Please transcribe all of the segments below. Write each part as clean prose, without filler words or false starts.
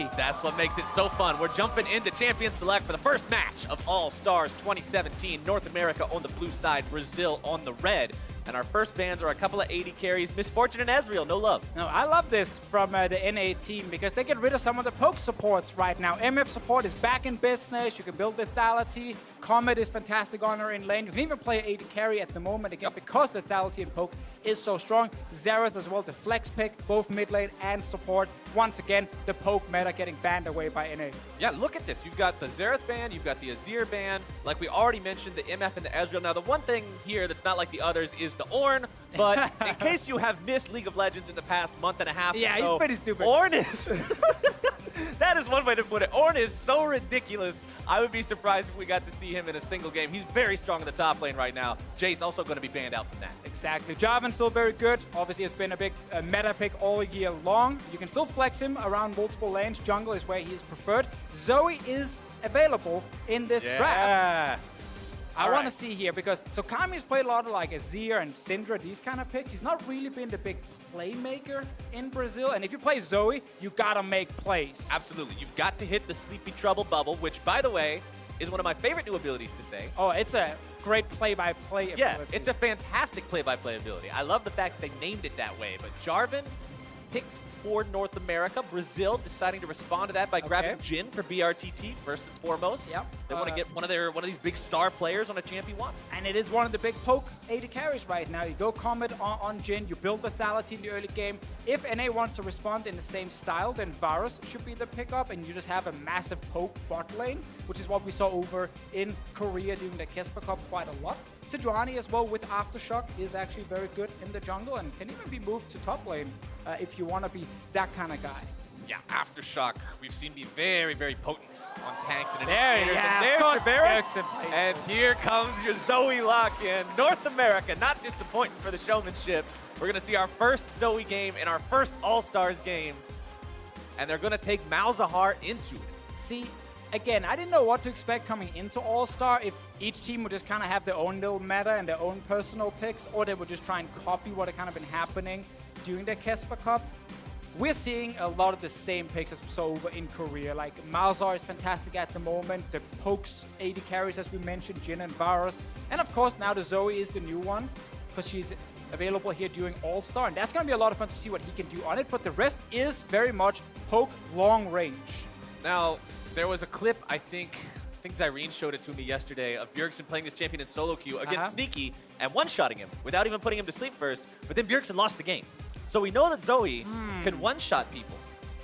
That's what makes it so fun. We're jumping into Champion Select for the first match of All Stars 2017. North America on the blue side, Brazil on the red. And our first bans are a couple of 80 carries. Misfortune and Ezreal, no love. No, I love this from the NA team because they get rid of some of the poke supports right now. MF support is back in business. You can build lethality. Comet is fantastic on her in lane. You can even play 80 carry at the moment again because lethality and poke is so strong. Xerath as well, the flex pick, both mid lane and support. Once again, the poke meta getting banned away by NA. Yeah, look at this. You've got the Xerath ban, you've got the Azir ban. Like we already mentioned, the MF and the Ezreal. Now, the one thing here that's not like the others is the Ornn, but in case you have missed League of Legends in the past month and a half, yeah, he's pretty stupid. Ornn is... That is one way to put it. Ornn is so ridiculous. I would be surprised if we got to see him in a single game. He's very strong in the top lane right now. Jace also going to be banned out from that. Exactly. Jarvan still very good. Obviously, it's been a big meta pick all year long. You can still flex him around multiple lanes. Jungle is where he's preferred. Zoe is available in this draft. I want to see here because so Kami's played a lot of like Azir and Syndra, these kind of picks. He's not really been the big playmaker in Brazil. And if you play Zoe, you gotta make plays. Absolutely. You've got to hit the Sleepy Trouble bubble, which, by the way, is one of my favorite new abilities to say. Oh, it's a great play-by-play ability. Yeah, it's a fantastic play-by-play ability. I love the fact that they named it that way. But Jarvan picked for North America. Brazil deciding to respond to that by grabbing Jhin for brTT first and foremost. Yep. They want to get one of these big star players on a champion once. And it is one of the big poke 80 carries right now. You go Comet on Jhin, you build lethality in the early game. If NA wants to respond in the same style, then Varus should be the pickup, and you just have a massive poke bot lane, which is what we saw over in Korea during the Kesper Cup quite a lot. Sejuani as well with Aftershock is actually very good in the jungle and can even be moved to top lane if you want to be that kind of guy. Yeah, Aftershock, we've seen be very, very potent on tanks and there, inhibitors. There's your Varus. And here comes your Zoe lock-in. North America, not disappointing for the showmanship. We're going to see our first Zoe game in our first All-Stars game. And they're going to take Malzahar into it. See, again, I didn't know what to expect coming into All-Star, if each team would just kind of have their own little meta and their own personal picks, or they would just try and copy what had kind of been happening during the Kesper Cup. We're seeing a lot of the same picks as we saw over in Korea. Like, Malzahar is fantastic at the moment. The pokes 80 carries, as we mentioned, Jhin and Varus. And of course, now the Zoe is the new one, because she's available here during All-Star. And that's going to be a lot of fun to see what he can do on it. But the rest is very much poke long range. Now, there was a clip, I think Zyrene showed it to me yesterday, of Bjergsen playing this champion in solo queue against Sneaky and one-shotting him without even putting him to sleep first. But then Bjergsen lost the game. So we know that Zoe can one-shot people.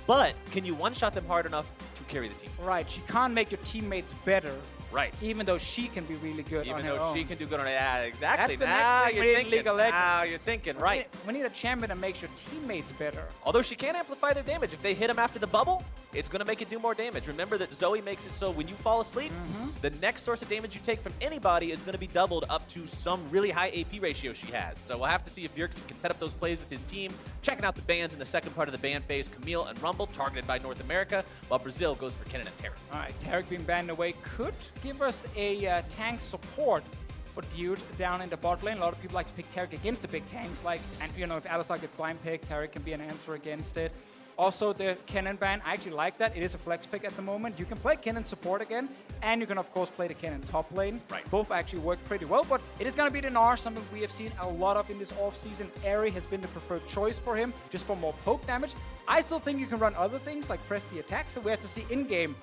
But can you one-shot them hard enough to carry the team? Right. She can't make your teammates better. Right. Even though she can be really good on her own. Even though she can do good on it. Yeah, exactly. That's the next thing we need in League of Legends. Now you're thinking, right. We need a champion that makes your teammates better. Although she can amplify their damage. If they hit him after the bubble, it's going to make it do more damage. Remember that Zoe makes it so when you fall asleep, the next source of damage you take from anybody is going to be doubled up to some really high AP ratio she has. So we'll have to see if Bjergsen can set up those plays with his team. Checking out the bans in the second part of the ban phase. Camille and Rumble targeted by North America, while Brazil goes for Kennen and Tarek. All right, Tarek being banned away could give us a tank support for Dioud down in the bot lane. A lot of people like to pick Tarek against the big tanks. Like, and you know, if Alistar gets blind pick, Tarek can be an answer against it. Also, the Kennen ban, I actually like that. It is a flex pick at the moment. You can play Kennen support again, and you can, of course, play the Kennen top lane. Right. Both actually work pretty well, but it is going to be the Gnar, something we have seen a lot of in this offseason. Aerie has been the preferred choice for him, just for more poke damage. I still think you can run other things, like press the attack, so we have to see in-game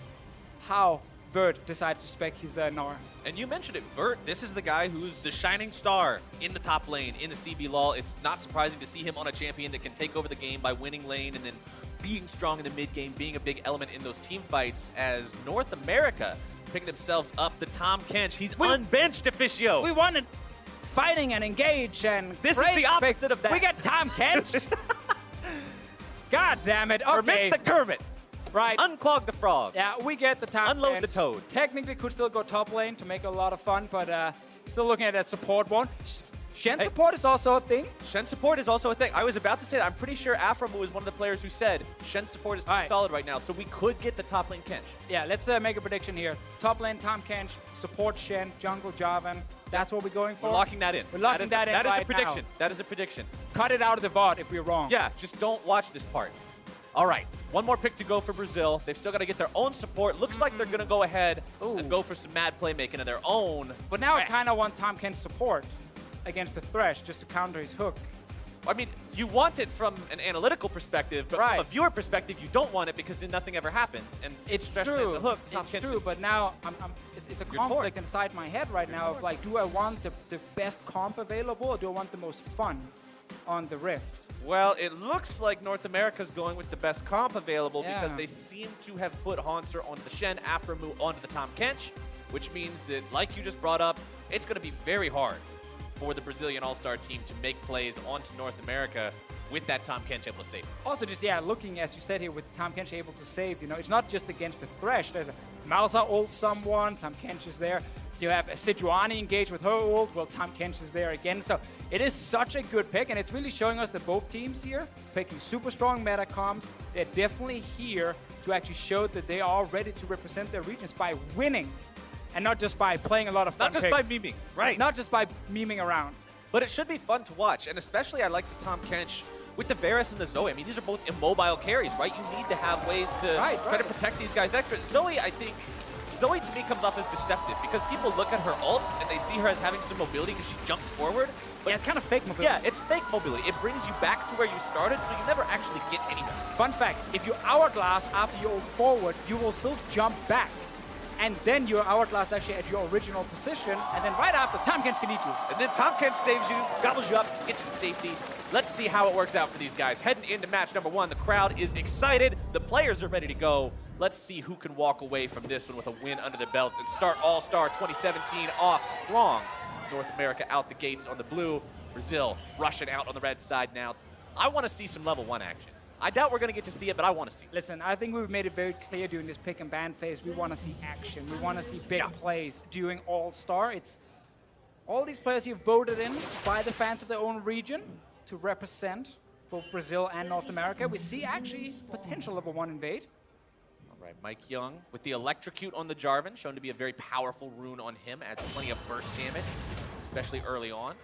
how Vvert decides to spec his Gnar. And you mentioned it, Vvert, this is the guy who's the shining star in the top lane in the CB LoL. It's not surprising to see him on a champion that can take over the game by winning lane and then being strong in the mid game, being a big element in those team fights, as North America picking themselves up the Tahm Kench. He's unbenched Deficio. We wanted fighting and engage, and this is the opposite of that. We got Tahm Kench. God damn it. Okay. Permit the Kermit. Right. Unclog the frog. Yeah, we get the Tahm Unload Kench. the toad. Technically could still go top lane to make it a lot of fun, but still looking at that support one. Shen support is also a thing. Shen support is also a thing. I was about to say that. I'm pretty sure Aphromoo is one of the players who said Shen support is pretty solid right now, so we could get the top lane Kench. Yeah, let's make a prediction here. Top lane Tahm Kench, support Shen, jungle Jarvan. That's what we're going for. We're locking that in. We're locking that in right now. That is a prediction. That is a prediction. Cut it out of the VOD if we're wrong. Yeah, just don't watch this part. All right, one more pick to go for Brazil. They've still got to get their own support. Looks like they're going to go ahead and go for some mad playmaking of their own. But now I kind of want Tahm Kench's support against the Thresh just to counter his hook. I mean, you want it from an analytical perspective, but from a viewer perspective, you don't want it because then nothing ever happens. And it's true. The hook, it's true, but now it's a conflict inside my head right now of like, do I want the best comp available or do I want the most fun on the Rift? Well, it looks like North America's going with the best comp available because they seem to have put Hauntzer onto the Shen, Aphromoo onto the Tahm Kench, which means that, like you just brought up, it's going to be very hard for the Brazilian All-Star team to make plays onto North America with that Tahm Kench able to save. Also, just, looking, as you said here, with Tahm Kench able to save, you know, it's not just against the Thresh. There's a Malzahar ult someone, Tahm Kench is there. You have a Sejuani engaged with her ult, well, Tahm Kench is there again. So it is such a good pick, and it's really showing us that both teams here, picking super strong meta comps, they're definitely here to actually show that they are ready to represent their regions by winning. And not just by playing a lot of fun Not just by memeing, right. Not just by memeing around. But it should be fun to watch, and especially I like the Tahm Kench with the Varus and the Zoe. I mean, these are both immobile carries, right? You need to have ways to try to protect these guys extra. Zoe to me comes off as deceptive because people look at her ult and they see her as having some mobility because she jumps forward. But it's kind of fake mobility. Yeah, it's fake mobility. It brings you back to where you started, so you never actually get anywhere. Fun fact, if you hourglass after you ult forward, you will still jump back. And then your hourglass actually at your original position, and then right after, Tahm Kench can eat you. And then Tahm Kench saves you, gobbles you up, gets you to safety. Let's see how it works out for these guys. Heading into match number 1, the crowd is excited. The players are ready to go. Let's see who can walk away from this one with a win under their belts and start All-Star 2017 off strong. North America out the gates on the blue. Brazil rushing out on the red side now. I want to see some level 1 action. I doubt we're going to get to see it, but I want to see it. Listen, I think we've made it very clear during this pick and ban phase, we want to see action. We want to see big plays during All-Star. It's all these players here voted in by the fans of their own region to represent both Brazil and North America. We see actually potential level 1 invade. All right, MikeYeung with the Electrocute on the Jarvan, shown to be a very powerful rune on him, adds plenty of burst damage, especially early on.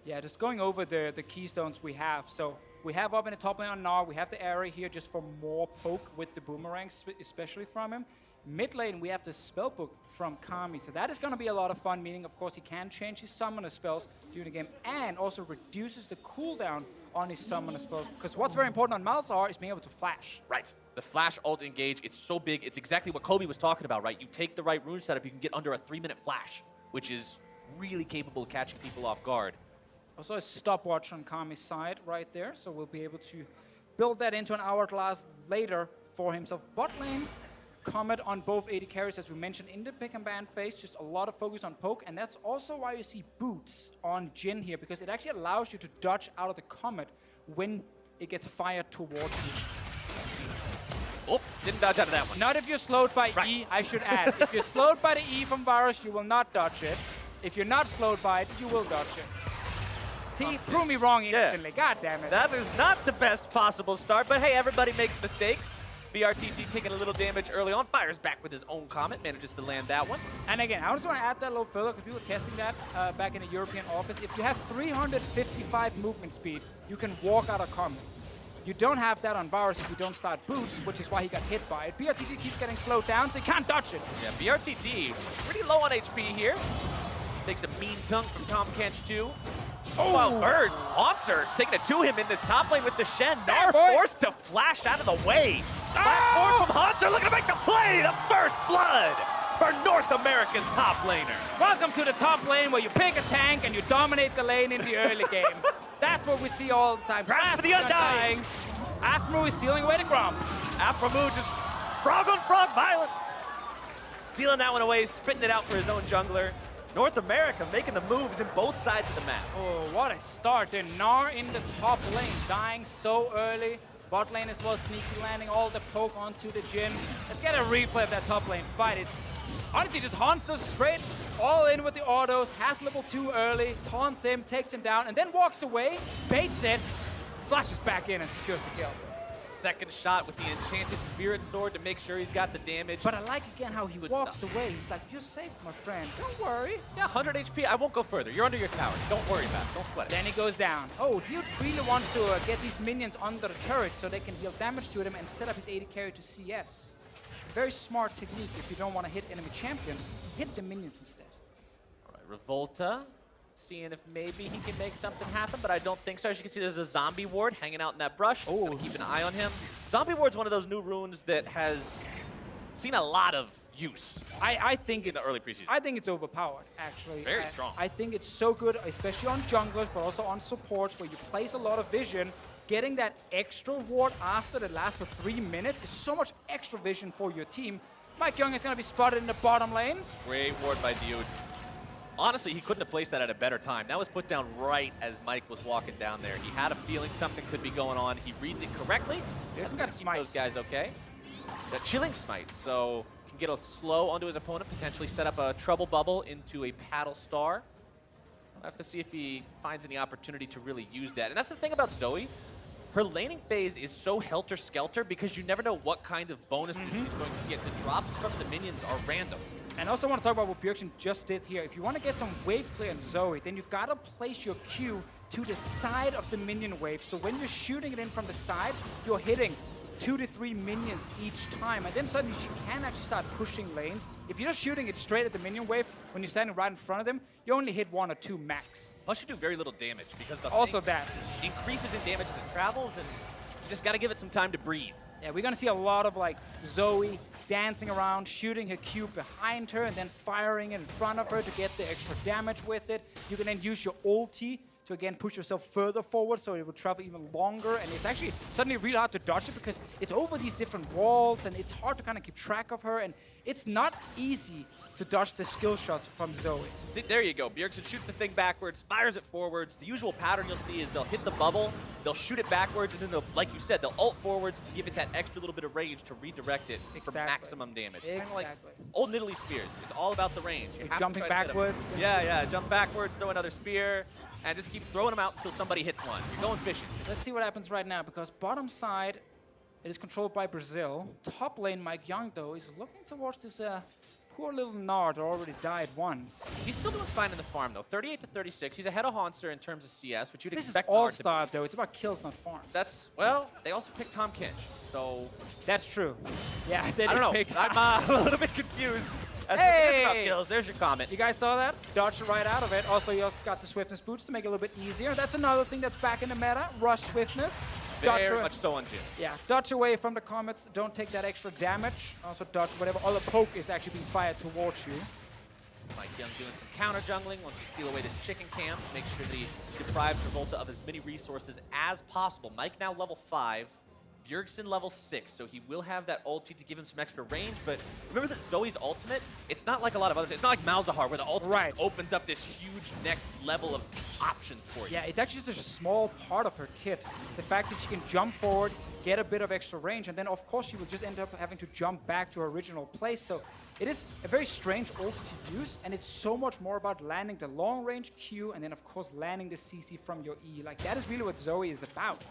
Yeah, just going over the keystones we have. So we have up in the top lane on Gnar, we have the area here just for more poke with the boomerangs, especially from him. Mid lane, we have the spellbook from Kami. So that is going to be a lot of fun, meaning, of course, he can change his summoner spells during the game and also reduces the cooldown on his summoner spells. Because what's very important on Malzahar is being able to flash. Right. The flash ult engage, it's so big. It's exactly what Kobe was talking about, right? You take the right rune setup, you can get under a 3-minute flash, which is really capable of catching people off guard. Also a stopwatch on Kami's side right there, so we'll be able to build that into an hourglass later for himself. Bot lane, Comet on both AD carries, as we mentioned in the pick and ban phase, just a lot of focus on poke, and that's also why you see boots on Jhin here, because it actually allows you to dodge out of the Comet when it gets fired towards you. Oh, didn't dodge out of that one. Not if you're slowed by E, I should add. If you're slowed by the E from Varus, you will not dodge it. If you're not slowed by it, you will dodge it. See, prove me wrong instantly. God damn it. That is not the best possible start, but hey, everybody makes mistakes. brTT taking a little damage early on, fires back with his own Comet, manages to land that one. And again, I just want to add that a little further because we were testing that back in the European office. If you have 355 movement speed, you can walk out of Comet. You don't have that on Varus if you don't start boots, which is why he got hit by it. brTT keeps getting slowed down, so he can't dodge it. Yeah, brTT pretty low on HP here. Takes a mean tongue from Tahm Kench too. Oh, well, Bird, Hauntzer taking it to him in this top lane with the Shen. Gnar forced to flash out of the way. Platform from Hauntzer looking to make the play. The first blood for North America's top laner. Welcome to the top lane where you pick a tank and you dominate the lane in the early game. That's what we see all the time. Grasp for the Undying. Aphromoo is stealing away the Grom. Aphromoo just frog on frog violence. Stealing that one away, spitting it out for his own jungler. North America making the moves in both sides of the map. Oh, what a start. They're Gnar in the top lane, dying so early. Bot lane as well, sneaky landing all the poke onto the Jhin. Let's get a replay of that top lane fight. It's honestly just Hauntzer straight all in with the autos, has level 2 early, taunts him, takes him down, and then walks away, baits it, flashes back in and secures the kill. second shot with the enchanted spirit sword to make sure he's got the damage. But I like again how he walks away. He's like, "You're safe, my friend. Don't worry." Yeah, 100 HP. I won't go further. You're under your tower. Don't worry about it. Don't sweat it. Then he goes down. Oh, Dioud really wants to get these minions under the turret so they can deal damage to them and set up his AD carry to CS. Very smart technique if you don't want to hit enemy champions. Hit the minions instead. All right, Revolta. Seeing if maybe he can make something happen, but I don't think so. As you can see, there's a zombie ward hanging out in that brush. Oh, keep an eye on him. Zombie ward's one of those new runes that has seen a lot of use. I think in the early preseason. I think it's overpowered, actually. Very strong. I think it's so good, especially on junglers, but also on supports, where you place a lot of vision. Getting that extra ward after that lasts for 3 minutes is so much extra vision for your team. MikeYeung is going to be spotted in the bottom lane. Great ward by Dioud. Honestly, he couldn't have placed that at a better time. That was put down right as Mike was walking down there. He had a feeling something could be going on. He reads it correctly. He's got to keep those guys okay. That chilling smite, so can get a slow onto his opponent, potentially set up a trouble bubble into a paddle star. We'll have to see if he finds any opportunity to really use that. And that's the thing about Zoe. Her laning phase is so helter-skelter because you never know what kind of bonuses she's going to get. The drops from the minions are random. And I also want to talk about what Bjergsen just did here. If you want to get some wave clear on Zoe, then you've got to place your Q to the side of the minion wave. So when you're shooting it in from the side, you're hitting 2 to 3 minions each time. And then suddenly she can actually start pushing lanes. If you're just shooting it straight at the minion wave, when you're standing right in front of them, you only hit 1 or 2 max. Plus you do very little damage because the also that increases in damage as it travels, and you just got to give it some time to breathe. Yeah, we're going to see a lot of like Zoe dancing around, shooting her Q behind her, and then firing in front of her to get the extra damage with it. You can then use your ulti to again push yourself further forward so it will travel even longer, and it's actually suddenly really hard to dodge it because it's over these different walls and it's hard to kind of keep track of her, and it's not easy to dodge the skill shots from Zoe. See, there you go. Bjergsen shoots the thing backwards, fires it forwards. The usual pattern you'll see is they'll hit the bubble, they'll shoot it backwards, and then they'll, like you said, they'll ult forwards to give it that extra little bit of range to redirect it for maximum damage. Exactly. Kind of like old Nidalee spears. It's all about the range. Jumping backwards. Yeah, jump backwards, throw another spear, and just keep throwing them out until somebody hits one. You're going fishing. Let's see what happens right now, because bottom side, it is controlled by Brazil. Top lane, MikeYeung, though, is looking towards this poor little Gnar that already died once. He's still doing fine in the farm, though. 38 to 36. He's ahead of Hauntzer in terms of CS, but you'd expect This is all-star, though. It's about kills, not farms. That's, well, they also picked Tahm Kench, so... That's true. Yeah, they I don't know. pick I'm a little bit confused. Hey! About kills. There's your comment. You guys saw that? Dodged right out of it. Also, you also got the swiftness boots to make it a little bit easier. That's another thing that's back in the meta. Rush swiftness. Very much so on Jhin. Yeah, dodge away from the comets. Don't take that extra damage. Also dodge whatever other poke is actually being fired towards you. MikeYeung doing some counter jungling, wants to steal away this chicken camp, make sure that he deprives Revolta of as many resources as possible. Mike now level 5. Bjergsen level 6, so he will have that ulti to give him some extra range, but remember that Zoe's ultimate, it's not like a lot of others. It's not like Malzahar, where the ultimate opens up this huge next level of options for you. Yeah, it's actually just a small part of her kit. The fact that she can jump forward, get a bit of extra range, and then of course she will just end up having to jump back to her original place. So it is a very strange ulti to use, and it's so much more about landing the long range Q, and then of course landing the CC from your E. Like, that is really what Zoe is about.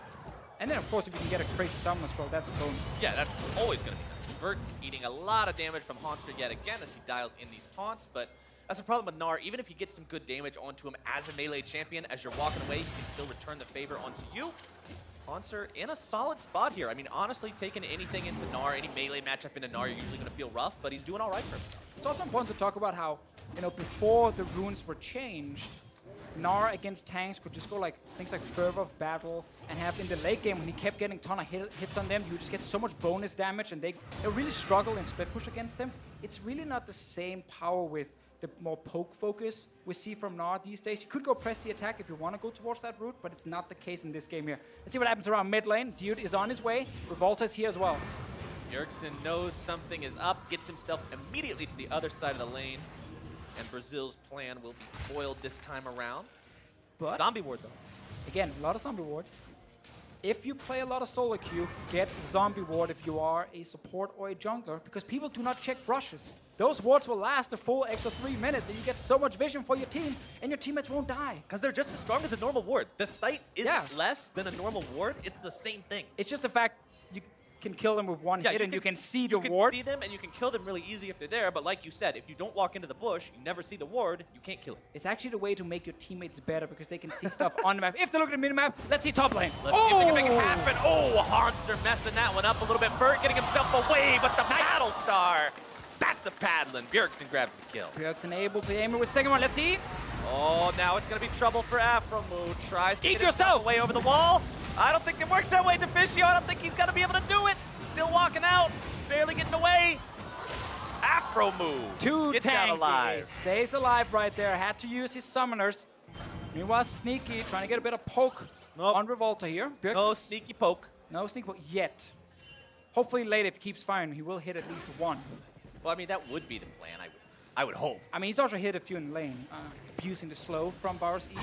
And then, of course, if you can get a crazy summon spell, that's a bonus. Yeah, that's always going to be nice. Vvert eating a lot of damage from Hauntzer yet again as he dials in these taunts, but that's the problem with Gnar. Even if you get some good damage onto him as a melee champion, as you're walking away, he can still return the favor onto you. Hauntzer in a solid spot here. I mean, honestly, taking anything into Gnar, any melee matchup into Gnar, you're usually going to feel rough, but he's doing all right for himself. It's also important to talk about how, you know, before the runes were changed, Gnar against tanks could just go like things like Fervor of Battle, and have in the late game when he kept getting a ton of hits on them, you just get so much bonus damage, and they really struggle in split push against them. It's really not the same power with the more poke focus we see from Gnar these days. You could go press the attack if you want to go towards that route, but it's not the case in this game here. Let's see what happens around mid lane. Dioud is on his way. Revolta is here as well. Bjergsen knows something is up, gets himself immediately to the other side of the lane, and Brazil's plan will be foiled this time around. But zombie ward, though. Again, a lot of zombie wards. If you play a lot of solo queue, get zombie ward if you are a support or a jungler, because people do not check brushes. Those wards will last a full extra 3 minutes, and you get so much vision for your team, and your teammates won't die. Because they're just as strong as a normal ward. The sight isn't less than a normal ward. It's the same thing. It's just the fact you can kill them with one hit, and you can see the ward. You can see them, and you can kill them really easy if they're there. But like you said, if you don't walk into the bush, you never see the ward, you can't kill it. It's actually the way to make your teammates better because they can see stuff on the map. If they look at the minimap, let's see top lane. Let's see if they can make it happen. Oh, Hauntzer messing that one up a little bit. Vvert getting himself away, but the Battle Star. That's a paddling. Bjergsen grabs the kill. Bjergsen able to aim it with second one. Let's see. Oh, now it's going to be trouble for Aphromoo. Tries to Eat get yourself away over the wall. I don't think it works that way, Deficio. I don't think he's going to be able to do it. Still walking out. Barely getting away. Aphromoo gets out alive. Stays alive right there. Had to use his summoners. Meanwhile, Sneaky trying to get a bit of poke on Revolta here. No sneaky poke. No sneaky poke yet. Hopefully later, if he keeps firing, he will hit at least one. Well, I mean, that would be the plan, I would hope. I mean, he's also hit a few in lane, abusing the slow from Varus E.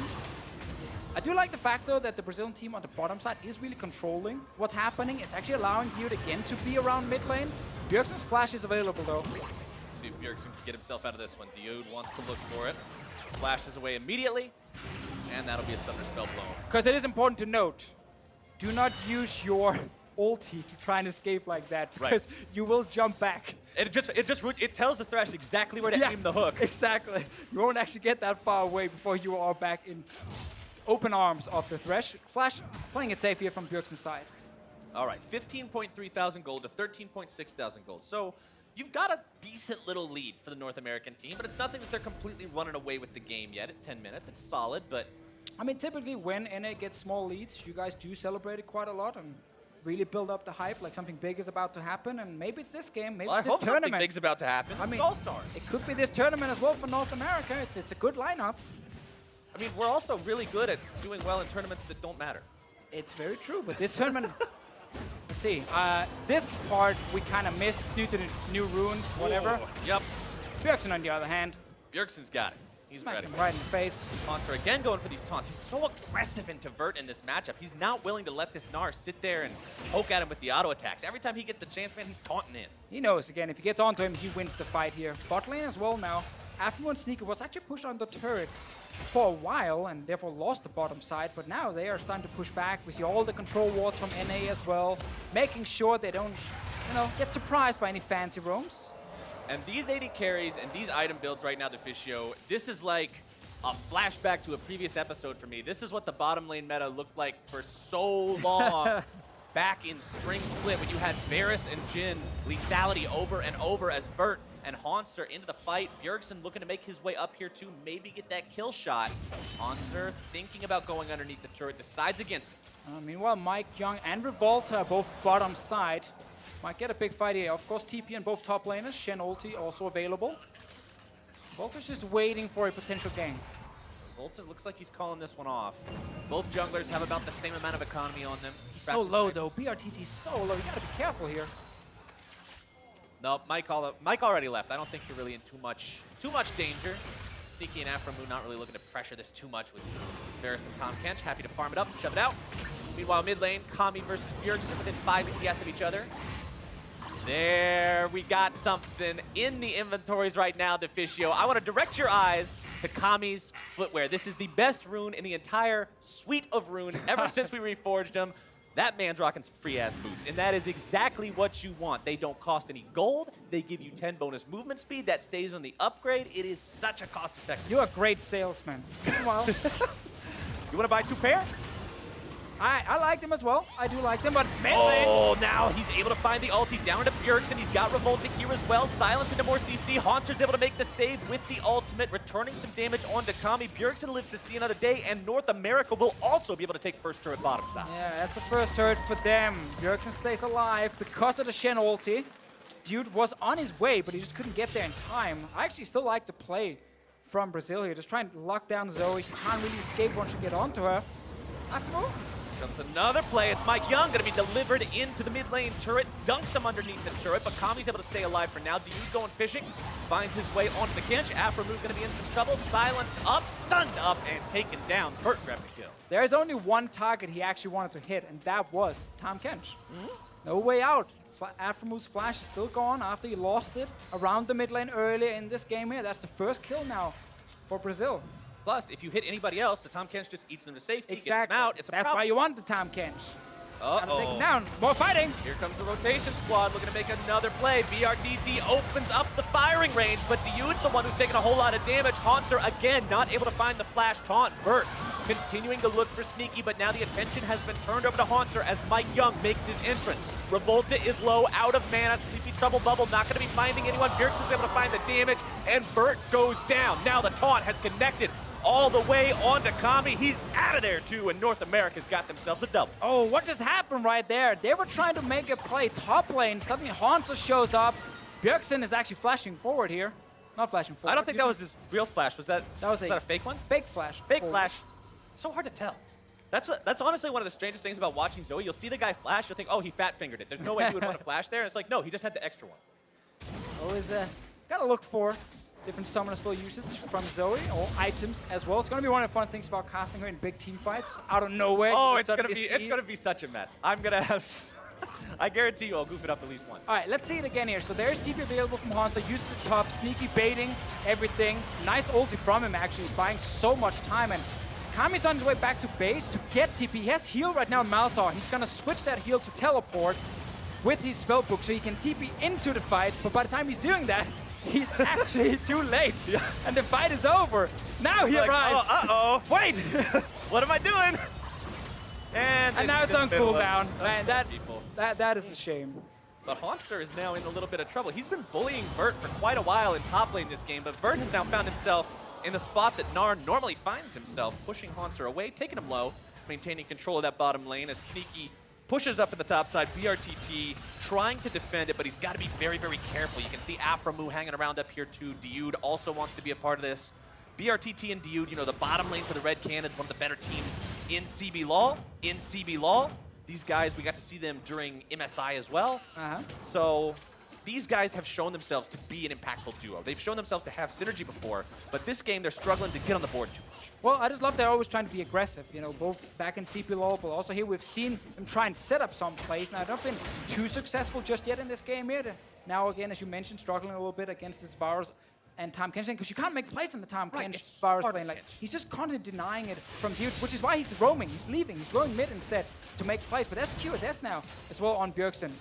I do like the fact, though, that the Brazilian team on the bottom side is really controlling what's happening. It's actually allowing Dioud again to be around mid lane. Bjergsen's flash is available, though. Let's see if Bjergsen can get himself out of this one. Dioud wants to look for it. Flashes away immediately, and that'll be a Sunder spell blown. Because it is important to note, do not use your ulti to try and escape like that, because you will jump back. It tells the Thresh exactly where to aim the hook. Exactly. You won't actually get that far away before you are back in open arms of the Thresh. Flash playing it safe here from Bjergsen's side. All right, 15.3 thousand gold to 13.6 thousand gold. So you've got a decent little lead for the North American team, but it's nothing that they're completely running away with the game yet at 10 minutes. It's solid, but... I mean, typically when NA gets small leads, you guys do celebrate it quite a lot and really build up the hype, like something big is about to happen, and maybe it's this game, maybe it's this tournament. Something big's about to happen. I mean, All-Stars. It could be this tournament as well for North America. It's a good lineup. I mean, we're also really good at doing well in tournaments that don't matter. It's very true, but this tournament... Let's see. This part we kind of missed. It's due to the new runes, whatever. Yep. Bjergsen, on the other hand. Bjergsen's got it. He's ready. Him right in the face. Hauntzer again going for these taunts. He's so aggressive into Vvert in this matchup. He's not willing to let this Gnar sit there and poke at him with the auto attacks. Every time he gets the chance, man, he's taunting in. He knows, again, if he gets onto him, he wins the fight here. Bot lane as well now. Aphromoo and Sneaker was actually pushed on the turret for a while and therefore lost the bottom side, but now they are starting to push back. We see all the control wards from NA as well, making sure they don't, get surprised by any fancy roams. And these 80 carries and these item builds right now, Deficio, this is like a flashback to a previous episode for me. This is what the bottom lane meta looked like for so long. Back in Spring Split when you had Varus and Jhin lethality over and over as Vvert and Hauntzer into the fight. Bjergsen looking to make his way up here too, maybe get that kill shot. Hauntzer thinking about going underneath the turret, decides against it. Meanwhile, MikeYeung and Revolta both bottom side. Might get a big fight here. Of course, TP and both top laners. Shen ulti also available. Revolta's just waiting for a potential gank. Revolta looks like he's calling this one off. Both junglers have about the same amount of economy on them. He's so low though. brTT is so low. You gotta be careful here. No, Mike already left. I don't think you're really in too much danger. Sneaky and Aphromoo not really looking to pressure this too much with Varus and Tahm Kench. Happy to farm it up and shove it out. Meanwhile, mid lane, Kami versus Bjergsen within 5 CS of each other. There, we got something in the inventories right now, Deficio. I want to direct your eyes to Kami's footwear. This is the best rune in the entire suite of rune ever since we reforged them. That man's rocking some free-ass boots, and that is exactly what you want. They don't cost any gold. They give you 10 bonus movement speed. That stays on the upgrade. It is such a cost-effective. You're a great salesman. Well, you want to buy 2 pair? I like them as well. I do like them, but oh, now he's able to find the ulti down into Bjergsen. He's got Revolta here as well. Silence into more CC. Hauntzer's able to make the save with the ultimate, returning some damage onto Kami. Bjergsen lives to see another day, and North America will also be able to take first turret bottom side. Yeah, that's the first turret for them. Bjergsen stays alive because of the Shen ulti. Dioud was on his way, but he just couldn't get there in time. I actually still like the play from Brazil here. Just trying to lock down Zoe. She can't really escape once you get onto her. Aphromoo. Comes another play. It's MikeYeung going to be delivered into the mid lane turret. Dunks him underneath the turret, but Kami's able to stay alive for now. Dioud going fishing. Finds his way onto the Kench. Aphromoo going to be in some trouble. Silenced up, stunned up, and taken down. Vvert grabbing the kill. There is only one target he actually wanted to hit, and that was Tahm Kench. No way out. Aphromoo's flash is still gone after he lost it around the mid lane earlier in this game here. That's the first kill now for Brazil. Plus, if you hit anybody else, the Tahm Kench just eats them to safety, exactly. gets them out. It's a That's problem. why you want the Tahm Kench. Gotta take him down. More fighting. Here comes the rotation squad looking to make another play. brTT opens up the firing range, but Dioud's the one who's taking a whole lot of damage. Hauntzer, again, not able to find the flash taunt. Vvert continuing to look for Sneaky, but now the attention has been turned over to Hauntzer as MikeYeung makes his entrance. Revolta is low, out of mana. Sleepy Trouble Bubble not going to be finding anyone. Bjergsen's able to find the damage, and Vvert goes down. Now the taunt has connected all the way onto Kami. He's out of there too, and North America's got themselves a double. Oh, what just happened right there? They were trying to make a play top lane. Suddenly Hauntzer shows up. Bjergsen is actually flashing forward here. Not flashing forward. I don't think that was his real flash. Was that a fake one? Fake flash. Fake forward. flash. So hard to tell. That's honestly one of the strangest things about watching Zoe. You'll see the guy flash, you'll think, oh, he fat-fingered it. There's no way he would want to flash there. And it's like, no, he just had the extra one. Always gotta look for different summoner spell usage from Zoe, or items as well. It's gonna be one of the fun things about casting her in big team fights out of nowhere. Oh, it's gonna be such a mess. I'm gonna have. I guarantee you, I'll goof it up at least once. All right, let's see it again here. So there's TP available from Hauntzer. Uses the top, Sneaky baiting everything. Nice ulti from him actually, buying so much time. And Kami's on his way back to base to get TP. He has heal right now in Malzahar. He's gonna switch that heal to teleport with his spellbook so he can TP into the fight. But by the time he's doing that, he's actually too late. Yeah. And the fight is over. Now he arrives. Oh, Wait! What am I doing? And now it's on cooldown. Man, that is a shame. But Hauntzer is now in a little bit of trouble. He's been bullying Vvert for quite a while in top lane this game, but Vvert has now found himself in the spot that Gnar normally finds himself, pushing Hauntzer away, taking him low, maintaining control of that bottom lane as Sneaky pushes up at the top side. brTT trying to defend it, but he's got to be very, very careful. You can see Aphromoo hanging around up here too. Dioud also wants to be a part of this. brTT and Dioud, you know, the bottom lane for the Red Can is one of the better teams in CB LoL. These guys, we got to see them during MSI as well. So these guys have shown themselves to be an impactful duo. They've shown themselves to have synergy before, but this game they're struggling to get on the board too much. Well, I just love they're always trying to be aggressive, you know, both back in CP LoL, but also here we've seen them try and set up some plays. Now, they've not been too successful just yet in this game here. Now, again, as you mentioned, struggling a little bit against this Varus and Tahm Kench, because you can't make plays in the Tahm Kench Varus lane. Like, he's just constantly denying it from Dioud, which is why he's roaming. He's leaving. He's going mid instead to make plays. But that's QSS now as well on Bjergsen.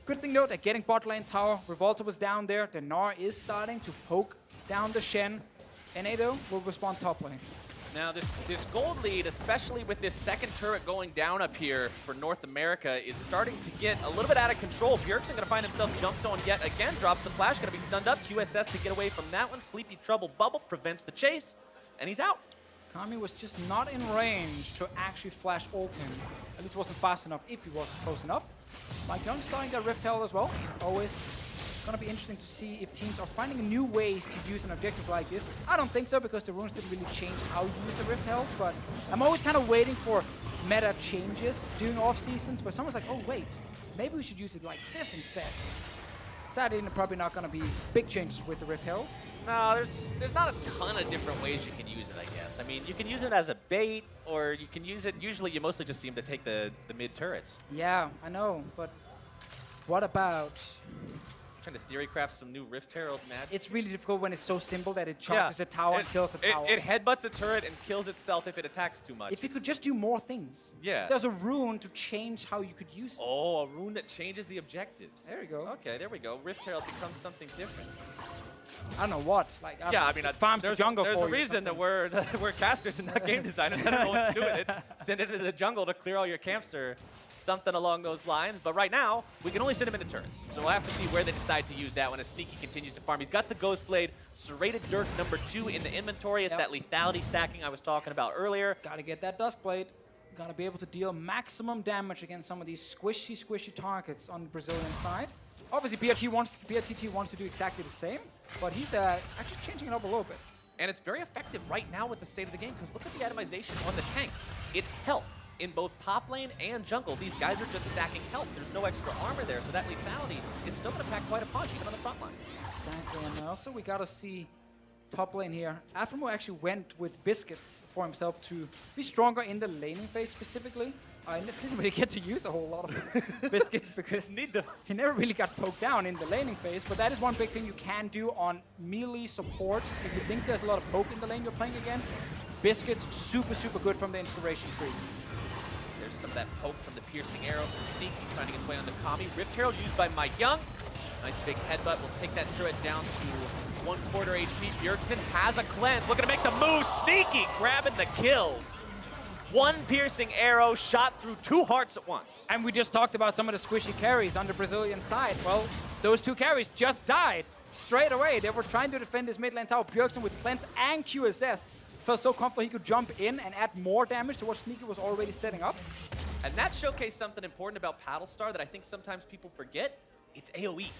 Good thing though, they're getting bot lane tower. Revolta was down there. The Gnar is starting to poke down the Shen. And Ado will respond top lane. Now this gold lead, especially with this second turret going down up here for North America, is starting to get a little bit out of control. Bjergsen gonna find himself jumped on yet again, drops the flash, gonna be stunned up. QSS to get away from that one. Sleepy Trouble Bubble prevents the chase, and he's out. Kami was just not in range to actually flash ult him. At least wasn't fast enough if he was close enough. MikeYeung starting their Rift Herald as well. Always gonna be interesting to see if teams are finding new ways to use an objective like this. I don't think so, because the runes didn't really change how you use the Rift Herald, but I'm always kind of waiting for meta changes during off seasons where someone's like, oh wait, maybe we should use it like this instead. Sadly, probably not gonna be big changes with the Rift Herald. No, there's not a ton of different ways you can use it, I guess. I mean, you can use it as a bait, or you can use it, usually you mostly just see him to take the mid turrets. Yeah, I know, but what about... Trying to theory craft some new Rift Herald magic. It's really difficult when it's so simple that it charges a tower and kills a tower. It headbutts a turret and kills itself if it attacks too much. If you could just do more things. Yeah. There's a rune to change how you could use it. Oh, a rune that changes the objectives. There we go. Okay, there we go. Rift Herald becomes something different. I don't know what. Like, yeah, I mean, farms the jungle. There's a reason that we're casters and not game designers. I don't know what to do with it. Send it into the jungle to clear all your camps or something along those lines. But right now, we can only send him into turrets. So we'll have to see where they decide to use that when Sneaky continues to farm. He's got the Ghost Blade, Serrated Dirk #2 in the inventory. It's that lethality stacking I was talking about earlier. Gotta get that Dusk Blade. Gotta be able to deal maximum damage against some of these squishy targets on the Brazilian side. Obviously, brTT wants to do exactly the same, but he's actually changing it up a little bit. And it's very effective right now with the state of the game, because look at the atomization on the tanks. It's health in both top lane and jungle. These guys are just stacking health. There's no extra armor there, so that lethality is still going to pack quite a punch, even on the front line. Exactly, and also we got to see top lane here. Aphromoo actually went with biscuits for himself to be stronger in the laning phase specifically. I didn't really get to use a whole lot of biscuits because he never really got poked down in the laning phase, but that is one big thing you can do on melee supports. If you think there's a lot of poke in the lane you're playing against, biscuits super good from the inspiration tree. There's some of that poke from the piercing arrow from Sneaky, trying to get its way onto Kami. Rift Herald used by MikeYeung. Nice big headbutt will take that turret down to 1/4 HP. Bjergsen has a cleanse, looking to make the move. Sneaky grabbing the kills. One piercing arrow shot through 2 hearts at once. And we just talked about some of the squishy carries on the Brazilian side. Well, those 2 carries just died straight away. They were trying to defend this mid lane tower. Bjergsen with cleanse and QSS felt so comfortable he could jump in and add more damage to what Sneaky was already setting up. And that showcased something important about Battlestar that I think sometimes people forget. It's AoE.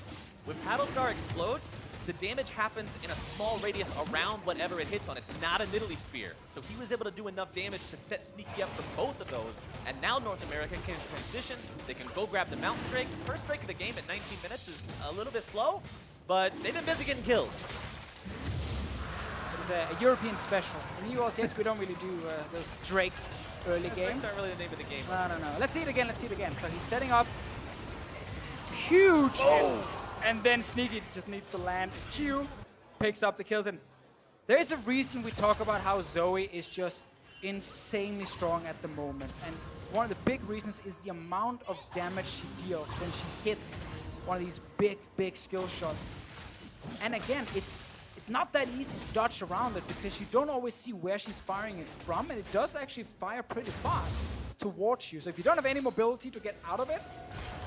When Battlestar explodes, the damage happens in a small radius around whatever it hits on. It's not a Nidalee Spear. So he was able to do enough damage to set Sneaky up for both of those. And now North America can transition. They can go grab the Mountain Drake. First Drake of the game at 19 minutes is a little bit slow, but they've been busy getting killed. It's a European special. In the LCS, we don't really do those Drakes early game. Drakes aren't really the name of the game. No. Let's see it again. Let's see it again. So he's setting up this huge hit, and then Sneaky just needs to land. Q picks up the kills, and there is a reason we talk about how Zoe is just insanely strong at the moment. And one of the big reasons is the amount of damage she deals when she hits one of these big skill shots. And again, it's not that easy to dodge around it because you don't always see where she's firing it from, and it does actually fire pretty fast towards you. So if you don't have any mobility to get out of it,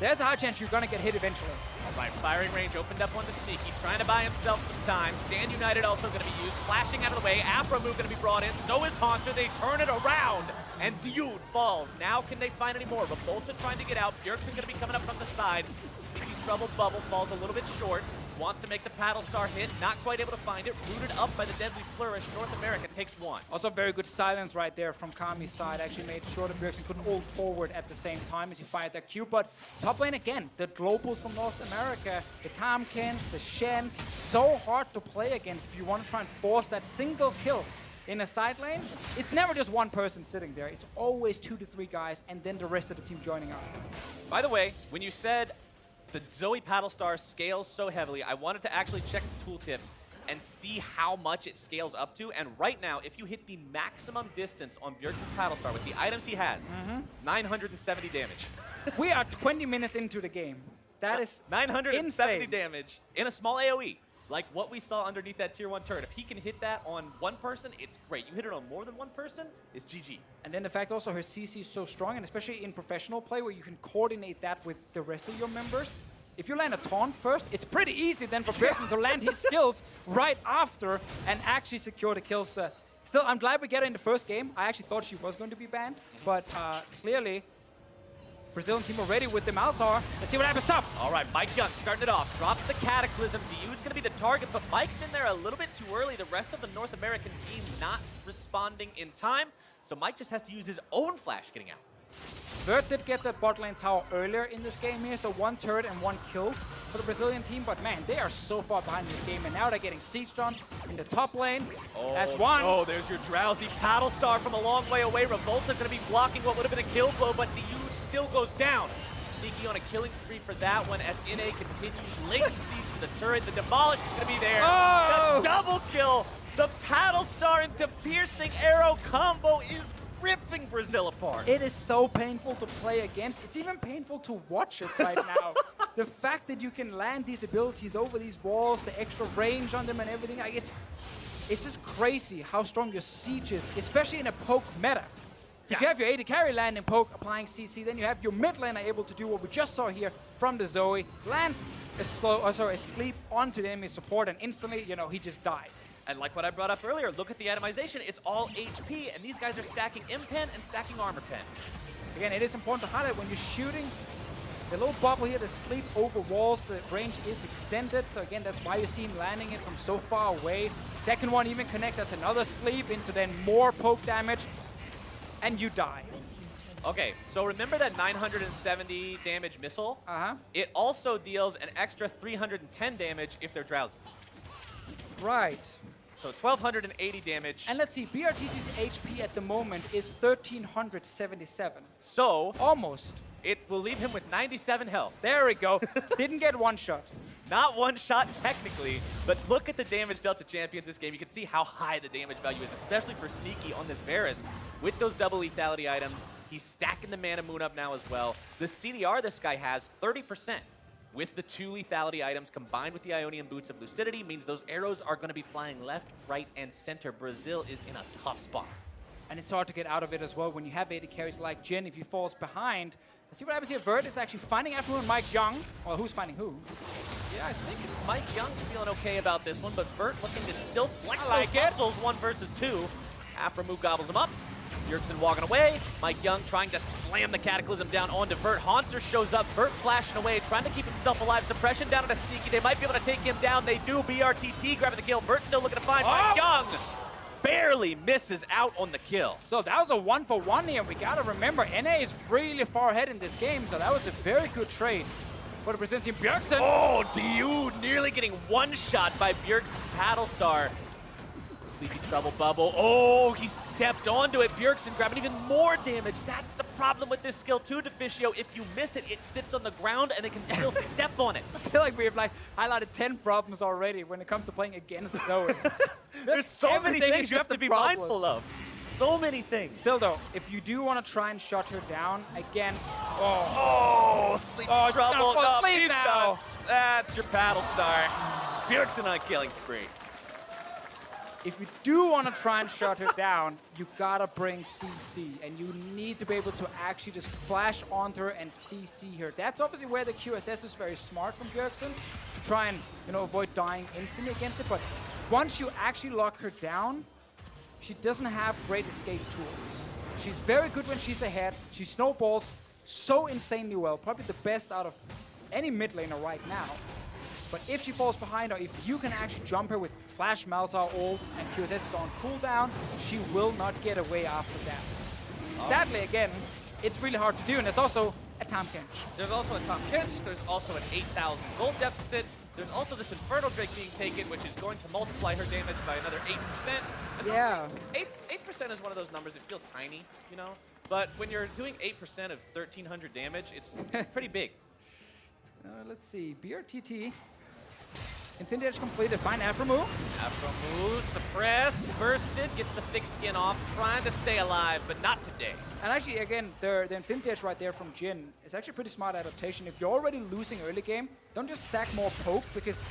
there's a high chance you're gonna get hit eventually. All right, firing range opened up onto Sneaky, trying to buy himself some time. Stand United also gonna be used, flashing out of the way. Aphromoo gonna be brought in, so is Hauntzer. They turn it around, and Dioud falls. Now can they find any more? Revolta trying to get out. Bjergsen gonna be coming up from the side. Sneaky's troubled bubble falls a little bit short. Wants to make the Battlestar hit, not quite able to find it. Rooted up by the deadly flourish. North America takes 1. Also very good silence right there from Kami's side. Actually made sure that Bjergsen couldn't ult forward at the same time as he fired that Q. But top lane again, the globals from North America, the Tahm, Kench, the Shen, so hard to play against if you want to try and force that single kill in a side lane. It's never just one person sitting there. It's always 2 to 3 guys and then the rest of the team joining up. By the way, when you said the Zoe Battlestar scales so heavily, I wanted to actually check the tooltip and see how much it scales up to. And right now, if you hit the maximum distance on Bjergsen's Battlestar with the items he has, 970 damage. We are 20 minutes into the game. That is 970 insane. damage in a small AoE. Like what we saw underneath that tier 1 turret. If he can hit that on one person, it's great. You hit it on more than one person, it's GG. And then the fact also her CC is so strong, and especially in professional play where you can coordinate that with the rest of your members. If you land a taunt first, it's pretty easy then for Bjergsen to land his skills right after and actually secure the kills. Still, I'm glad we get her in the first game. I actually thought she was going to be banned, but clearly Brazilian team already with the Malzahar. Let's see what happens. Stop. All right, MikeYeung starting it off. Drops the Cataclysm. Dioud's going to be the target, but Mike's in there a little bit too early. The rest of the North American team not responding in time. So Mike just has to use his own flash getting out. Vvert did get the bot lane tower earlier in this game here, so 1 turret and 1 kill for the Brazilian team. But man, they are so far behind in this game, and now they're getting sieged on in the top lane. Oh, that's 1. Oh, there's your drowsy Battlestar from a long way away. Revolta going to be blocking what would have been a kill blow, but Dioud still goes down. Sneaky on a killing spree for that one as NA continues. Latency for the turret. The demolish is going to be there. Oh! The double kill. The Battlestar into piercing arrow combo is ripping Brazil apart. It is so painful to play against. It's even painful to watch it right now. The fact that you can land these abilities over these walls, the extra range on them and everything, like it's just crazy how strong your siege is, especially in a poke meta. If you have your AD carry land in poke, applying CC, then you have your mid laner able to do what we just saw here from the Zoe. Lands a sleep onto the enemy support, and instantly, you know, he just dies. And like what I brought up earlier, look at the atomization. It's all HP, and these guys are stacking Impen and stacking Armor Pen. Again, it is important to highlight when you're shooting the little bubble here, the sleep over walls, the range is extended. So again, that's why you see him landing it from so far away. Second one even connects as another sleep into then more poke damage, and you die. Okay, so remember that 970 damage missile? It also deals an extra 310 damage if they're drowsy. Right. So 1,280 damage. And let's see, brTT's HP at the moment is 1,377. So almost. It will leave him with 97 health. There we go. Didn't get one shot. Not one shot technically, but look at the damage dealt to champions this game. You can see how high the damage value is, especially for Sneaky on this Varus. With those double lethality items, he's stacking the Mana Moon up now as well. The CDR this guy has, 30%. With the 2 lethality items combined with the Ionian Boots of Lucidity means those arrows are going to be flying left, right, and center. Brazil is in a tough spot. And it's hard to get out of it as well when you have AD carries like Jhin. If he falls behind, let's see what happens here. Vert is actually finding Aphromoo and MikeYeung. Well, who's finding who? Yeah, I think it's MikeYeung feeling okay about this one, but Vert looking to still flex I like those it. muscles 1 versus 2. Aphromoo gobbles him up. Bjergsen walking away. MikeYeung trying to slam the Cataclysm down onto Vert. Hauntzer shows up. Vert flashing away, trying to keep himself alive. Suppression down on a Sneaky. They might be able to take him down. They do. brTT grabbing the kill. Vert still looking to find MikeYeung. Barely misses out on the kill. So that was a 1-for-1 here. We gotta remember, NA is really far ahead in this game, so that was a very good trade for the Brazilian team. Bjergsen. Oh, Dioud nearly getting one-shot by Bjergsen's Paddle Star. Sleepy Trouble Bubble. Oh, he stepped onto it. Bjergsen grabbing even more damage. That's the problem with this skill too, Deficio. If you miss it, it sits on the ground and it can still step on it. I feel like we've highlighted 10 problems already when it comes to playing against Zoe. There's so many Everything things is you have just to a be problem. mindful of. So many things. Still though, if you do want to try and shut her down, again, Oh, Sleepy Oh, Trouble. she's gonna fall asleep he's now. done. That's your Paddle Star. Bjergsen on killing spree. if you do want to try and shut her down, you gotta bring CC, and you need to be able to actually just flash onto her and CC her. That's obviously where the QSS is very smart from Bjergsen, to try and, you know, avoid dying instantly against it. But once you actually lock her down, she doesn't have great escape tools. She's very good when she's ahead. She snowballs so insanely well, probably the best out of any mid laner right now. But if she falls behind, or if you can actually jump her with Flash, Malzahar, ult, and QSS is on cooldown, she will not get away after that. Sadly, again, it's really hard to do, and there's also a Tahm Kench. There's also a Tahm Kench. There's also an 8,000 gold deficit. There's also this Infernal Drake being taken, which is going to multiply her damage by another 8%. And Yeah. 8% is one of those numbers, it feels tiny, you know? But when you're doing 8% of 1,300 damage, it's pretty big. Let's see, brTT. Infinity Edge completed, find Aphromoo. Aphromoo suppressed, bursted, gets the thick skin off, trying to stay alive, but not today. And actually, again, the Infinity Edge right there from Jhin is actually a pretty smart adaptation. If you're already losing early game, don't just stack more poke, because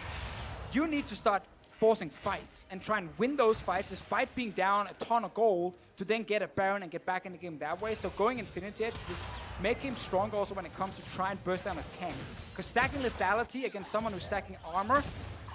you need to start forcing fights and try and win those fights despite being down a ton of gold to then get a Baron and get back in the game that way. So going Infinity Edge just make him stronger also when it comes to try and burst down a tank. Because stacking lethality against someone who's stacking armor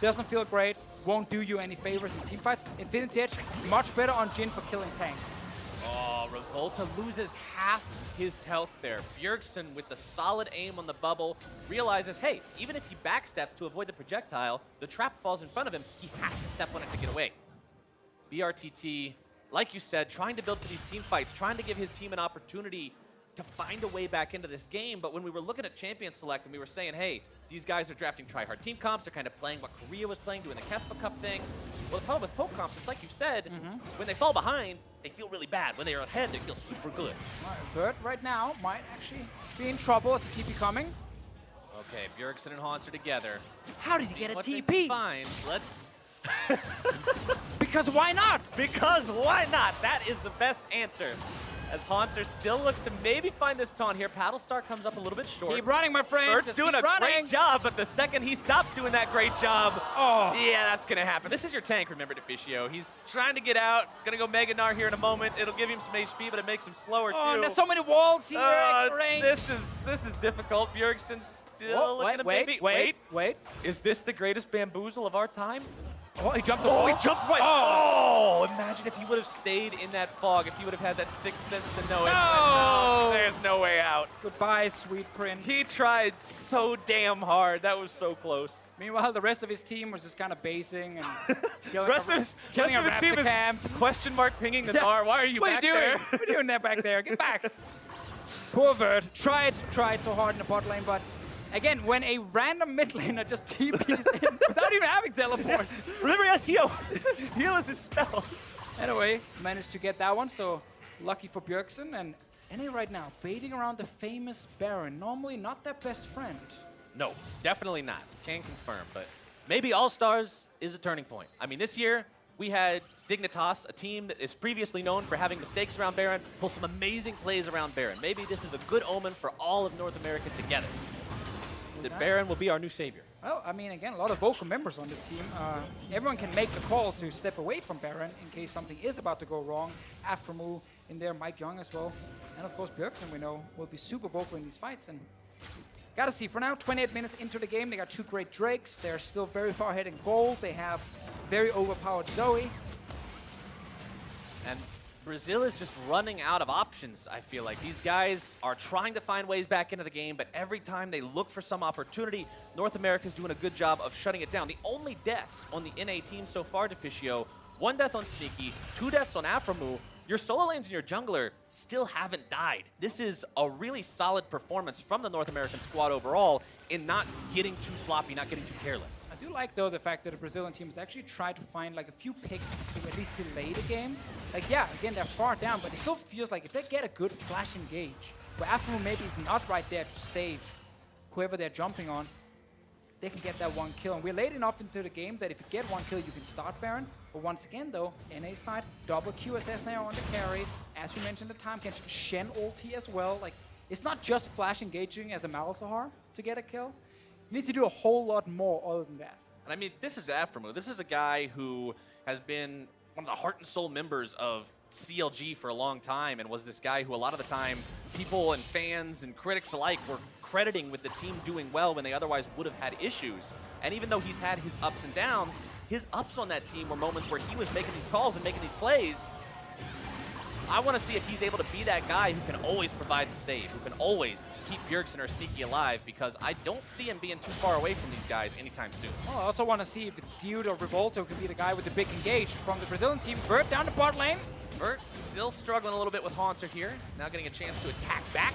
doesn't feel great, won't do you any favors in team fights. Infinity Edge, much better on Jhin for killing tanks. Oh, Revolta loses half his health there. Bjergsen, with the solid aim on the bubble, realizes, hey, even if he backsteps to avoid the projectile, the trap falls in front of him, he has to step on it to get away. brTT, like you said, trying to build for these team fights, trying to give his team an opportunity to find a way back into this game. But when we were looking at Champion Select and we were saying, hey, these guys are drafting try-hard team comps, they're kind of playing what Korea was playing, doing the Kespa Cup thing. Well, the problem with poke comps, it's like you said, when they fall behind, they feel really bad. When they're ahead, they feel super good. Vert right now might actually be in trouble as a TP coming. Okay, Bjergsen and Hauntzer together. How did he get a What they TP? find. Let's... Because why not? Because why not? That is the best answer. As Hauntzer still looks to maybe find this taunt here. Paddle Star comes up a little bit short. Keep running, my friend. Vert's Just doing keep a running. great job, but the second he stops doing that great job, yeah, that's going to happen. This is your tank, remember, Deficio. He's trying to get out. Going to go Mega Gnar here in a moment. It'll give him some HP, but it makes him slower, Oh, too. there's so many walls here, extra range. This is difficult. Bjergsen's still looking at maybe... Wait. Is this the greatest bamboozle of our time? Oh, he jumped the Oh, wall. he jumped right. Oh, imagine if he would have stayed in that fog, if he would have had that sixth sense to know it. No! There's no way out. Goodbye, sweet prince. He tried so damn hard. That was so close. Meanwhile, the rest of his team was just kind of basing and killing rest of his team team is camp. question mark pinging the Gnar. Why are you back there? What are you doing there back there? Get back. Poor Vert. Tried so hard in the bot lane, but again, when a random mid laner just TPs in without even having teleport. Remember, he has heal. Heal is his spell. Anyway, managed to get that one, so lucky for Bjergsen. And NA right now, baiting around the famous Baron. Normally not their best friend. No, definitely not. Can't confirm, but maybe All-Stars is a turning point. I mean, this year, we had Dignitas, a team that is previously known for having mistakes around Baron, pull some amazing plays around Baron. Maybe this is a good omen for all of North America together. That Baron will be our new savior. Well, I mean, again, a lot of vocal members on this team. Everyone can make the call to step away from Baron in case something is about to go wrong. Aphromoo in there, MikeYeung as well. And of course, Bjergsen, we know, will be super vocal in these fights. And gotta see, for now, 28 minutes into the game, they got 2 great Drakes. They're still very far ahead in gold. They have very overpowered Zoe. And Brazil is just running out of options, I feel like. These guys are trying to find ways back into the game, but every time they look for some opportunity, North America's doing a good job of shutting it down. The only deaths on the NA team so far, Deficio, 1 death on Sneaky, 2 deaths on Aphromoo. Your solo lanes and your jungler still haven't died. This is a really solid performance from the North American squad overall in not getting too sloppy, not getting too careless. I do like, though, the fact that the Brazilian team has actually tried to find like a few picks to at least delay the game. Like, yeah, again, they're far down, but it still feels like if they get a good flash engage, where Aphromoo maybe is not right there to save whoever they're jumping on, they can get that 1 kill. And we're late enough into the game that if you get 1 kill, you can start Baron. But once again, though, NA side, double QSS now on the carries. As you mentioned, the Tahm Kench, Shen ulti as well. Like, it's not just flash engaging as a Malzahar to get a kill. You need to do a whole lot more other than that. And I mean, this is Aphromoo. This is a guy who has been one of the heart and soul members of CLG for a long time and was this guy who a lot of the time people and fans and critics alike were crediting with the team doing well when they otherwise would have had issues. And even though he's had his ups and downs, his ups on that team were moments where he was making these calls and making these plays. I want to see if he's able to be that guy who can always provide the save, who can always keep Bjergsen or Sneaky alive, because I don't see him being too far away from these guys anytime soon. Well, I also want to see if it's Dioud or Revolta who can be the guy with the big engage from the Brazilian team. Vvert down the bot lane. Vvert still struggling a little bit with Hauntzer here, now getting a chance to attack back.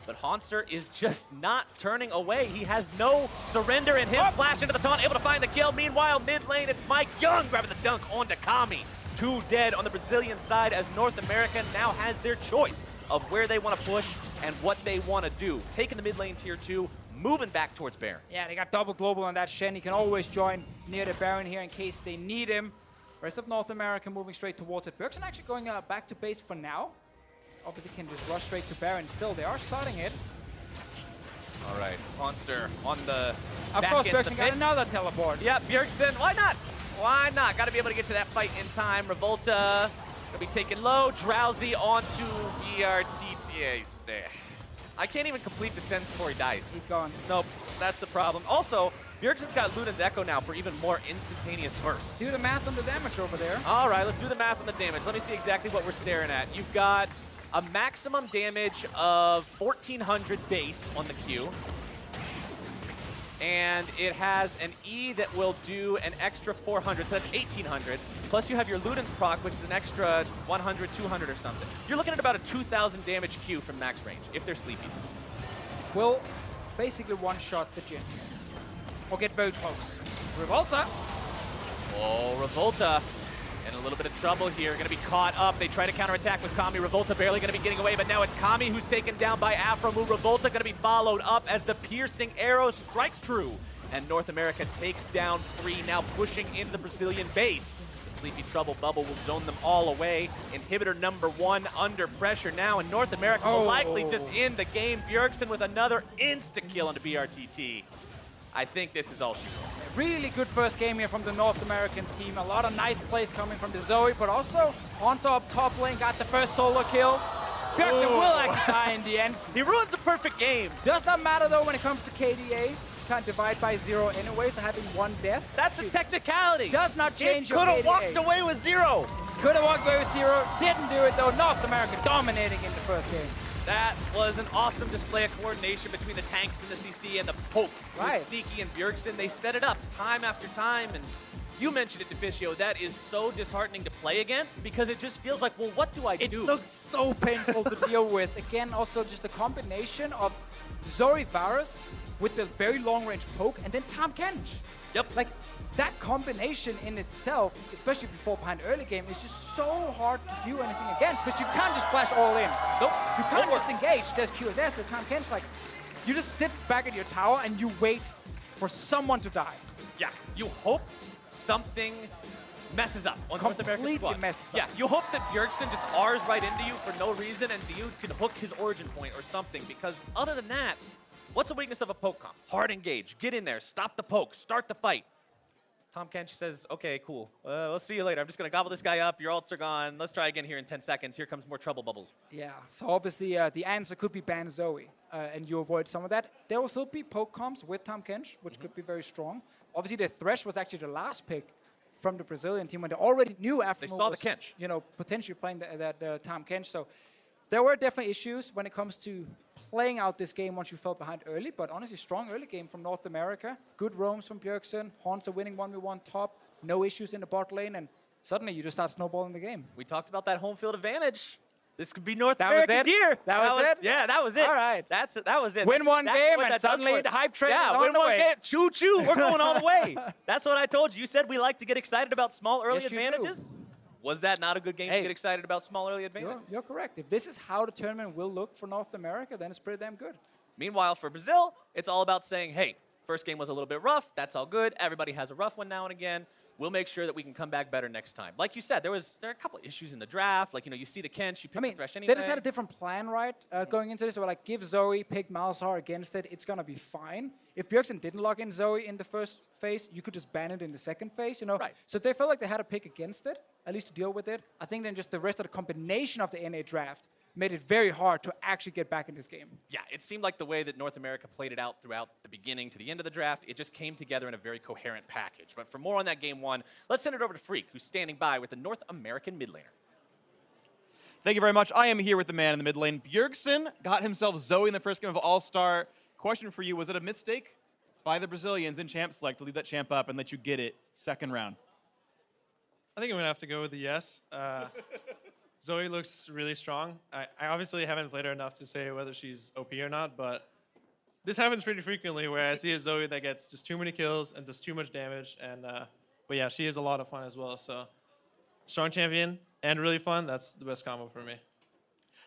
But Hauntzer is just not turning away. He has no surrender in him. Flash into the taunt, able to find the kill. Meanwhile, mid lane, it's MikeYeung grabbing the dunk onto Kami. 2 dead on the Brazilian side as North America now has their choice of where they want to push and what they want to do. Taking the mid lane tier 2, moving back towards Baron. Yeah, they got double global on that Shen. He can always join near the Baron here in case they need him. Rest of North America moving straight towards it. Bjergsen actually going back to base for now. Obviously can just rush straight to Baron. Still, they are starting it. All right, Hauntzer on the Of back course, end of Bjergsen the got pit. another teleport. Yeah, Bjergsen, why not? Why not? Got to be able to get to that fight in time. Revolta gonna be taken low. Drowsy onto brTT. There. I can't even complete the sentence before he dies. He's gone. Nope, that's the problem. Also, Bjergsen's got Luden's Echo now for even more instantaneous burst. Do the math on the damage over there. All right, let's do the math on the damage. Let me see exactly what we're staring at. You've got a maximum damage of 1,400 base on the Q. And it has an E that will do an extra 400, so that's 1,800. Plus you have your Luden's proc, which is an extra 100, 200 or something. You're looking at about a 2,000 damage Q from max range, if they're sleepy. Will basically one-shot the Jhin. Or get very close. Revolta. Oh, Revolta in a little bit of trouble here. Going to be caught up. They try to counterattack with Kami. Revolta barely going to be getting away, but now it's Kami who's taken down by Aphromoo. Revolta going to be followed up as the piercing arrow strikes true. And North America takes down 3, now pushing into the Brazilian base. The Sleepy Trouble bubble will zone them all away. Inhibitor number 1 under pressure now, and North America will likely just end the game. Bjergsen with another insta-kill onto brTT. I think this is all she wrote. Really good first game here from the North American team. A lot of nice plays coming from the Zoe, but also Hauntzer up top lane got the first solo kill. Bjergsen will actually die in the end. He ruins a perfect game. Does not matter though when it comes to KDA. Can't divide by 0 anyway, so having 1 death. That's a technicality. Does not change your KDA. Could have walked away with 0. Could have walked away with 0. Didn't do it though. North America dominating in the first game. That was an awesome display of coordination between the tanks and the CC and the Pope. Right. With Sneaky and Bjergsen, they set it up time after time, and you mentioned it, Deficio, that is so disheartening to play against because it just feels like, well, what do I do? It looks so painful to deal with. Again, also just a combination of Zoe Varus with the very long-range poke and then Tahm Kench. Yep. Like, that combination in itself, especially if you fall behind early game, is just so hard to do anything against, but you can't just flash all in. Nope. You can't just engage. There's QSS, there's Tahm Kench. Like, You just sit back at your tower and you wait for someone to die. Yeah, you hope something messes up on North American Completely squad. messes up. Yeah, you hope that Bjergsen just R's right into you for no reason and Dioud can hook his origin point or something, because other than that, what's the weakness of a poke comp? Hard engage, get in there, stop the poke, start the fight. Tahm Kench says, okay, cool. We'll see you later. I'm just going to gobble this guy up. Your ults are gone. Let's try again here in 10 seconds. Here comes more trouble bubbles. Yeah, so obviously the answer could be ban Zoe, and you avoid some of that. There will still be poke comps with Tahm Kench, which could be very strong. Obviously, the Thresh was actually the last pick from the Brazilian team when they already knew Aphromoo They saw was, the Kench. you know, potentially playing the Tahm Kench. So there were definitely issues when it comes to playing out this game once you fell behind early, but honestly, strong early game from North America. Good roams from Bjergsen. Hauntzer winning 1v1 top. No issues in the bot lane, and suddenly you just start snowballing the game. We talked about that home field advantage. This could be North That was America's it? year. That was it? Yeah, that was it. All right. That was it. Win one That's game what and that does suddenly for us. the hype train yeah, is on win the one way. game. Choo-choo. We're going all the way. That's what I told you. You said we like to get excited about small early Yes, you do. advantages. Was that not a good game to get excited about small early advantages? You're correct. If this is how the tournament will look for North America, then it's pretty damn good. Meanwhile, for Brazil, it's all about saying, hey, first game was a little bit rough. That's all good. Everybody has a rough one now and again. We'll make sure that we can come back better next time. Like you said, there are a couple of issues in the draft. Like, you see the Kench, you pick the Thresh anyway. They just had a different plan, right, going into this. So, like, give Zoe, pick Malzahar against it. It's going to be fine. If Bjergsen didn't lock in Zoe in the first phase, you could just ban it in the second phase, Right. So they felt like they had a pick against it, at least to deal with it. I think then just the rest of the combination of the NA draft made it very hard to actually get back in this game. Yeah, it seemed like the way that North America played it out throughout the beginning to the end of the draft, it just came together in a very coherent package. But for more on that game one, let's send it over to Freak, who's standing by with the North American mid laner. Thank you very much. I am here with the man in the mid lane. Bjergsen got himself Zoe in the first game of All-Star. Question for you, was it a mistake by the Brazilians in Champ Select to leave that champ up and let you get it second round? I think I'm going to have to go with a yes. Zoe looks really strong. I obviously haven't played her enough to say whether she's OP or not, but this happens pretty frequently where I see a Zoe that gets just too many kills and does too much damage. And but yeah, she is a lot of fun as well. So strong champion and really fun. That's the best combo for me.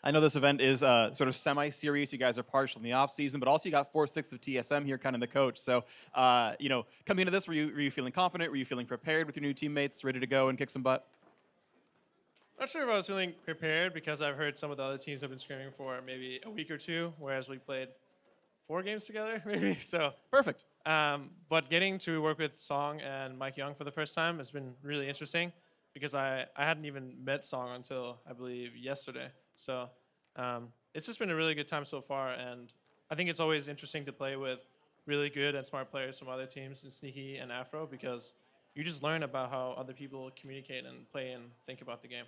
I know this event is sort of semi-serious. You guys are partial in the off-season, but also you got 4/6 of TSM here, kind of the coach. So, coming into this, were you feeling confident? Were you feeling prepared with your new teammates, ready to go and kick some butt? Not sure if I was feeling prepared because I've heard some of the other teams have been screaming for maybe a week or two, whereas we played 4 games together, maybe. So perfect. But getting to work with Song and MikeYeung for the first time has been really interesting because I hadn't even met Song until, I believe, yesterday. So it's just been a really good time so far, and I think it's always interesting to play with really good and smart players from other teams in Sneaky and Afro because you just learn about how other people communicate and play and think about the game.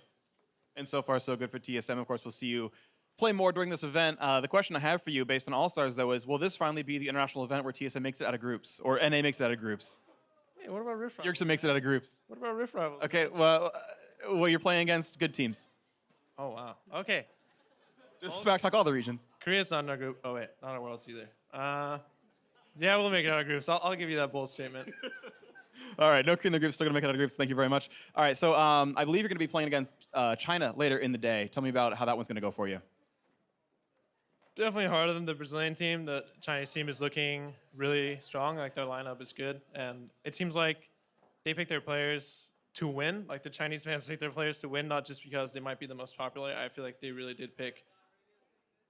And so far, so good for TSM. Of course, we'll see you play more during this event. The question I have for you, based on All-Stars, though, is will this finally be the international event where TSM makes it out of groups, or NA makes it out of groups? Hey, what about Rift Rival? Bjergsen makes it out of groups. What about Rift Rival? Okay, well, you're playing against good teams. Oh, wow. Okay. Just smack talk all the regions. Korea's not in our group. Oh, wait. Not our Worlds either. Yeah, we'll make it out of groups. I'll give you that bold statement. All right, no Korea in the group, still going to make it out of groups. Thank you very much. All right, so I believe you're going to be playing against China later in the day. Tell me about how that one's going to go for you. Definitely harder than the Brazilian team. The Chinese team is looking really strong. Like, their lineup is good. And it seems like they pick their players to win. Like, the Chinese fans pick their players to win, not just because they might be the most popular. I feel like they really did pick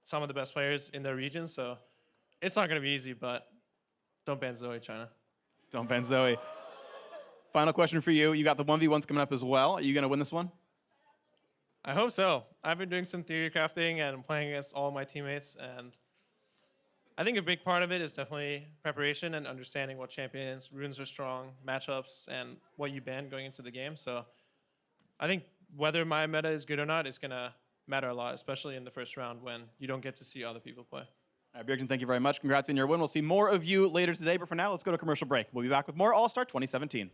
some of the best players in their region. So it's not going to be easy, but don't ban Zoe, China. Don't ban Zoe. Final question for you. You got the 1v1s coming up as well. Are you going to win this one? I hope so. I've been doing some theory crafting and playing against all my teammates, and I think a big part of it is definitely preparation and understanding what champions, runes are strong, matchups, and what you ban going into the game. So I think whether my meta is good or not is going to matter a lot, especially in the first round when you don't get to see other people play. All right, Bjergsen, thank you very much. Congrats on your win. We'll see more of you later today, but for now, let's go to a commercial break. We'll be back with more All-Star 2017.